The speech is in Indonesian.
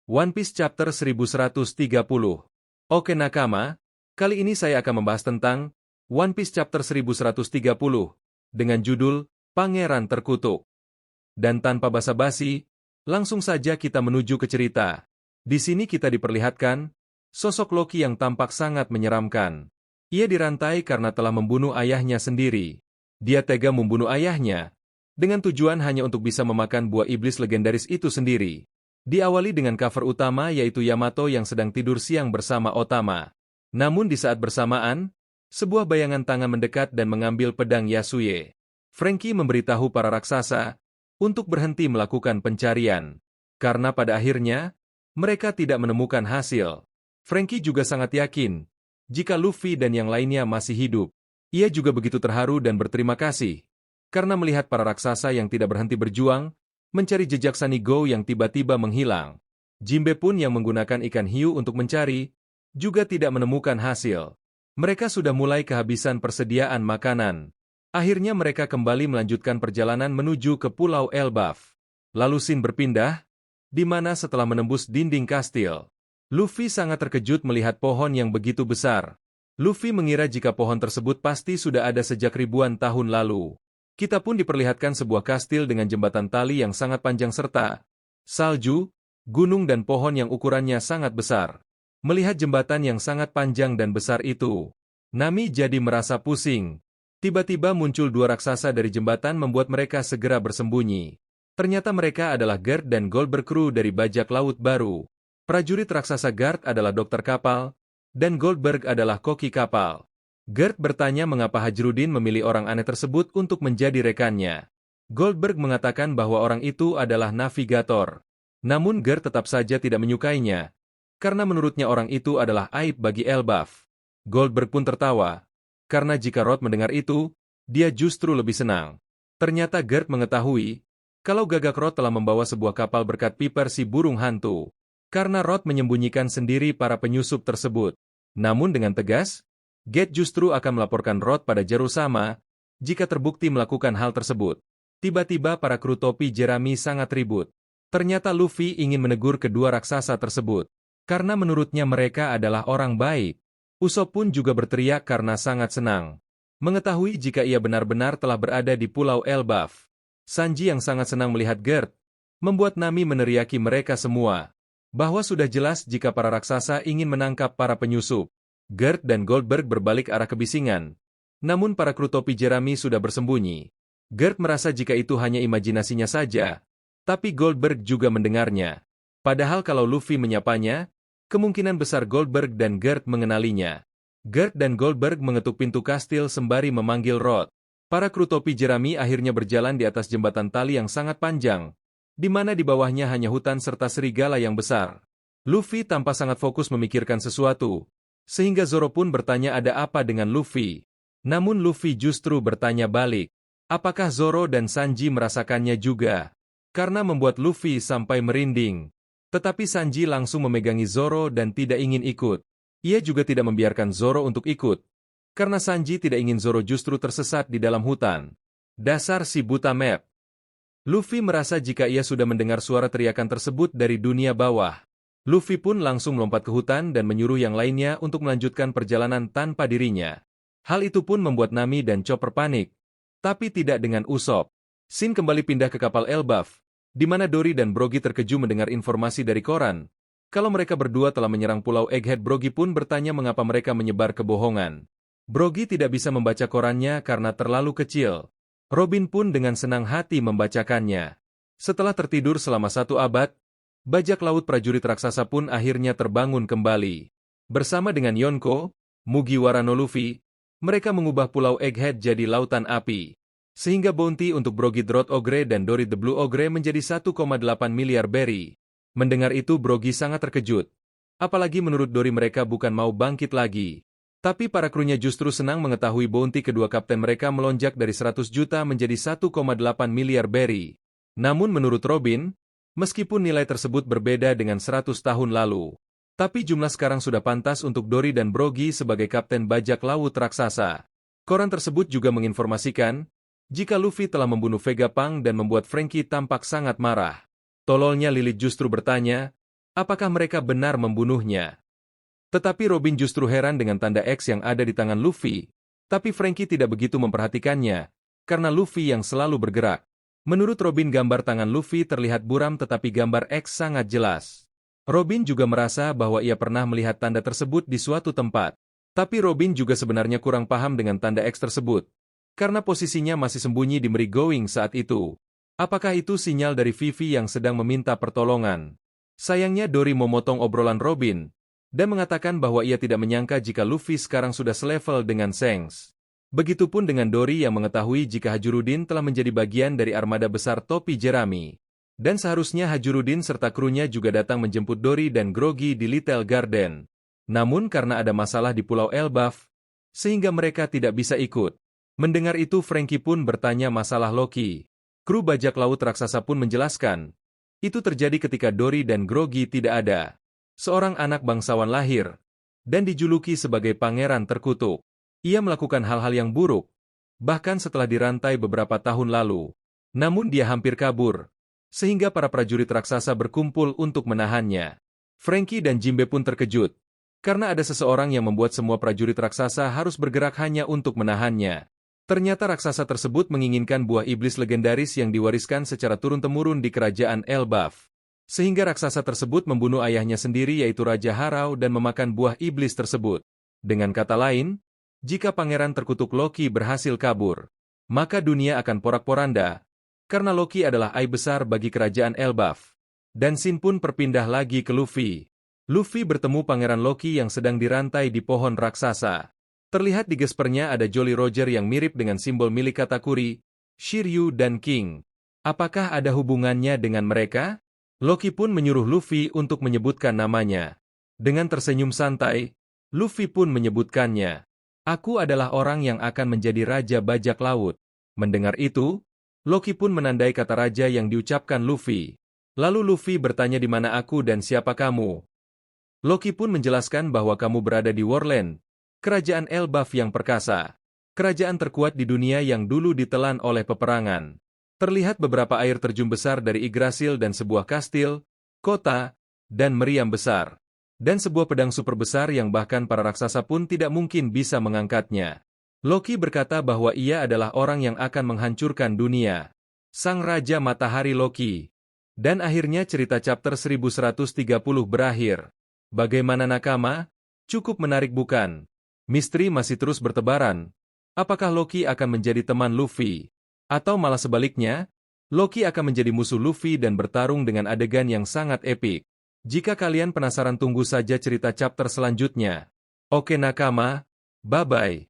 One Piece Chapter 1130. Oke nakama, kali ini saya akan membahas tentang One Piece Chapter 1130 dengan judul Pangeran Terkutuk. Dan tanpa basa-basi, langsung saja kita menuju ke cerita. Di sini kita diperlihatkan sosok Loki yang tampak sangat menyeramkan. Ia dirantai karena telah membunuh ayahnya sendiri. Dia tega membunuh ayahnya dengan tujuan hanya untuk bisa memakan buah iblis legendaris itu sendiri. Diawali dengan cover utama yaitu Yamato yang sedang tidur siang bersama Otama. Namun di saat bersamaan, sebuah bayangan tangan mendekat dan mengambil pedang Yasuye. Franky memberitahu para raksasa untuk berhenti melakukan pencarian. Karena pada akhirnya, mereka tidak menemukan hasil. Franky juga sangat yakin jika Luffy dan yang lainnya masih hidup. Ia juga begitu terharu dan berterima kasih karena melihat para raksasa yang tidak berhenti berjuang mencari jejak Sunny Go yang tiba-tiba menghilang. Jinbe pun yang menggunakan ikan hiu untuk mencari juga tidak menemukan hasil. Mereka sudah mulai kehabisan persediaan makanan. Akhirnya mereka kembali melanjutkan perjalanan menuju ke Pulau Elbaf. Lalu scene berpindah, di mana setelah menembus dinding kastil, Luffy sangat terkejut melihat pohon yang begitu besar. Luffy mengira jika pohon tersebut pasti sudah ada sejak ribuan tahun lalu. Kita pun diperlihatkan sebuah kastil dengan jembatan tali yang sangat panjang serta salju, gunung dan pohon yang ukurannya sangat besar. Melihat jembatan yang sangat panjang dan besar itu, Nami jadi merasa pusing. Tiba-tiba muncul dua raksasa dari jembatan membuat mereka segera bersembunyi. Ternyata mereka adalah Gert dan Goldberg kru dari bajak laut baru. Prajurit raksasa Gert adalah dokter kapal, dan Goldberg adalah koki kapal. Gert bertanya mengapa Hajrudin memilih orang aneh tersebut untuk menjadi rekannya. Goldberg mengatakan bahwa orang itu adalah navigator. Namun Gert tetap saja tidak menyukainya, karena menurutnya orang itu adalah aib bagi Elbaf. Goldberg pun tertawa, karena jika Rod mendengar itu, dia justru lebih senang. Ternyata Gert mengetahui kalau Gagak Rod telah membawa sebuah kapal berkat Piper si burung hantu, karena Rod menyembunyikan sendiri para penyusup tersebut. Namun dengan tegas, Geth justru akan melaporkan Rod pada Jarosama jika terbukti melakukan hal tersebut. Tiba-tiba para kru topi Jerami sangat ribut. Ternyata Luffy ingin menegur kedua raksasa tersebut, karena menurutnya mereka adalah orang baik. Usopp pun juga berteriak karena sangat senang mengetahui jika ia benar-benar telah berada di Pulau Elbaf. Sanji yang sangat senang melihat Gert membuat Nami meneriaki mereka semua bahwa sudah jelas jika para raksasa ingin menangkap para penyusup. Gert dan Goldberg berbalik arah kebisingan. Namun para kru topi Jerami sudah bersembunyi. Gert merasa jika itu hanya imajinasinya saja, tapi Goldberg juga mendengarnya. Padahal kalau Luffy menyapanya, kemungkinan besar Goldberg dan Gert mengenalinya. Gert dan Goldberg mengetuk pintu kastil sembari memanggil Rod. Para kru topi Jerami akhirnya berjalan di atas jembatan tali yang sangat panjang, di mana di bawahnya hanya hutan serta serigala yang besar. Luffy tampak sangat fokus memikirkan sesuatu, sehingga Zoro pun bertanya ada apa dengan Luffy. Namun Luffy justru bertanya balik, apakah Zoro dan Sanji merasakannya juga? Karena membuat Luffy sampai merinding. Tetapi Sanji langsung memegangi Zoro dan tidak ingin ikut. Ia juga tidak membiarkan Zoro untuk ikut, karena Sanji tidak ingin Zoro justru tersesat di dalam hutan. Dasar si buta map. Luffy merasa jika ia sudah mendengar suara teriakan tersebut dari dunia bawah. Luffy pun langsung melompat ke hutan dan menyuruh yang lainnya untuk melanjutkan perjalanan tanpa dirinya. Hal itu pun membuat Nami dan Chopper panik, tapi tidak dengan Usopp. Scene kembali pindah ke kapal Elbaf, di mana Dory dan Brogy terkejut mendengar informasi dari koran kalau mereka berdua telah menyerang Pulau Egghead. Brogy pun bertanya mengapa mereka menyebar kebohongan. Brogy tidak bisa membaca korannya karena terlalu kecil. Robin pun dengan senang hati membacakannya. Setelah tertidur selama 1 abad, bajak laut prajurit raksasa pun akhirnya terbangun kembali. Bersama dengan Yonko, Mugiwara no Luffy, mereka mengubah Pulau Egghead jadi lautan api. Sehingga bounty untuk Brogy the Road Ogre dan Dory the Blue Ogre menjadi 1,8 miliar berry. Mendengar itu Brogy sangat terkejut. Apalagi menurut Dory mereka bukan mau bangkit lagi. Tapi para krunya justru senang mengetahui bounty kedua kapten mereka melonjak dari 100 juta menjadi 1,8 miliar berry. Namun menurut Robin, meskipun nilai tersebut berbeda dengan 100 tahun lalu, tapi jumlah sekarang sudah pantas untuk Dory dan Brogy sebagai kapten bajak laut raksasa. Koran tersebut juga menginformasikan jika Luffy telah membunuh Vegapunk dan membuat Franky tampak sangat marah. Tololnya Lilith justru bertanya, Apakah mereka benar membunuhnya? Tetapi Robin justru heran dengan tanda X yang ada di tangan Luffy. Tapi Franky tidak begitu memperhatikannya, karena Luffy yang selalu bergerak. Menurut Robin gambar tangan Luffy terlihat buram tetapi gambar X sangat jelas. Robin juga merasa bahwa ia pernah melihat tanda tersebut di suatu tempat. Tapi Robin juga sebenarnya kurang paham dengan tanda X tersebut. Karena posisinya masih sembunyi di Merigoing saat itu. Apakah itu sinyal dari Vivi yang sedang meminta pertolongan? Sayangnya Dory memotong obrolan Robin, dan mengatakan bahwa ia tidak menyangka jika Luffy sekarang sudah selevel dengan Shanks. Begitupun dengan Dory yang mengetahui jika Hajurudin telah menjadi bagian dari armada besar topi jerami. Dan seharusnya Hajurudin serta krunya juga datang menjemput Dory dan Grogi di Little Garden. Namun karena ada masalah di Pulau Elbaf, sehingga mereka tidak bisa ikut. Mendengar itu Franky pun bertanya masalah Loki. Kru bajak laut raksasa pun menjelaskan. Itu terjadi ketika Dory dan Grogi tidak ada. Seorang anak bangsawan lahir, dan dijuluki sebagai pangeran terkutuk. Ia melakukan hal-hal yang buruk, bahkan setelah dirantai beberapa tahun lalu. Namun dia hampir kabur, sehingga para prajurit raksasa berkumpul untuk menahannya. Franky dan Jimbe pun terkejut, karena ada seseorang yang membuat semua prajurit raksasa harus bergerak hanya untuk menahannya. Ternyata raksasa tersebut menginginkan buah iblis legendaris yang diwariskan secara turun-temurun di kerajaan Elbaf. Sehingga raksasa tersebut membunuh ayahnya sendiri yaitu Raja Harau dan memakan buah iblis tersebut. Dengan kata lain, jika pangeran terkutuk Loki berhasil kabur, maka dunia akan porak-poranda, karena Loki adalah aib besar bagi kerajaan Elbaf. Dan Shin pun berpindah lagi ke Luffy. Luffy bertemu pangeran Loki yang sedang dirantai di pohon raksasa. Terlihat di gespernya ada Jolly Roger yang mirip dengan simbol milik Katakuri, Shiryu dan King. Apakah ada hubungannya dengan mereka? Loki pun menyuruh Luffy untuk menyebutkan namanya. Dengan tersenyum santai, Luffy pun menyebutkannya. Aku adalah orang yang akan menjadi Raja Bajak Laut. Mendengar itu, Loki pun menandai kata raja yang diucapkan Luffy. Lalu Luffy bertanya di mana aku dan siapa kamu. Loki pun menjelaskan bahwa kamu berada di Warland, kerajaan Elbaf yang perkasa. Kerajaan terkuat di dunia yang dulu ditelan oleh peperangan. Terlihat beberapa air terjun besar dari Yggdrasil dan sebuah kastil, kota, dan meriam besar. Dan sebuah pedang super besar yang bahkan para raksasa pun tidak mungkin bisa mengangkatnya. Loki berkata bahwa ia adalah orang yang akan menghancurkan dunia. Sang Raja Matahari Loki. Dan akhirnya cerita chapter 1130 berakhir. Bagaimana nakama? Cukup menarik bukan? Misteri masih terus bertebaran. Apakah Loki akan menjadi teman Luffy? Atau malah sebaliknya, Loki akan menjadi musuh Luffy dan bertarung dengan adegan yang sangat epik. Jika kalian penasaran tunggu saja cerita chapter selanjutnya. Oke nakama, bye-bye.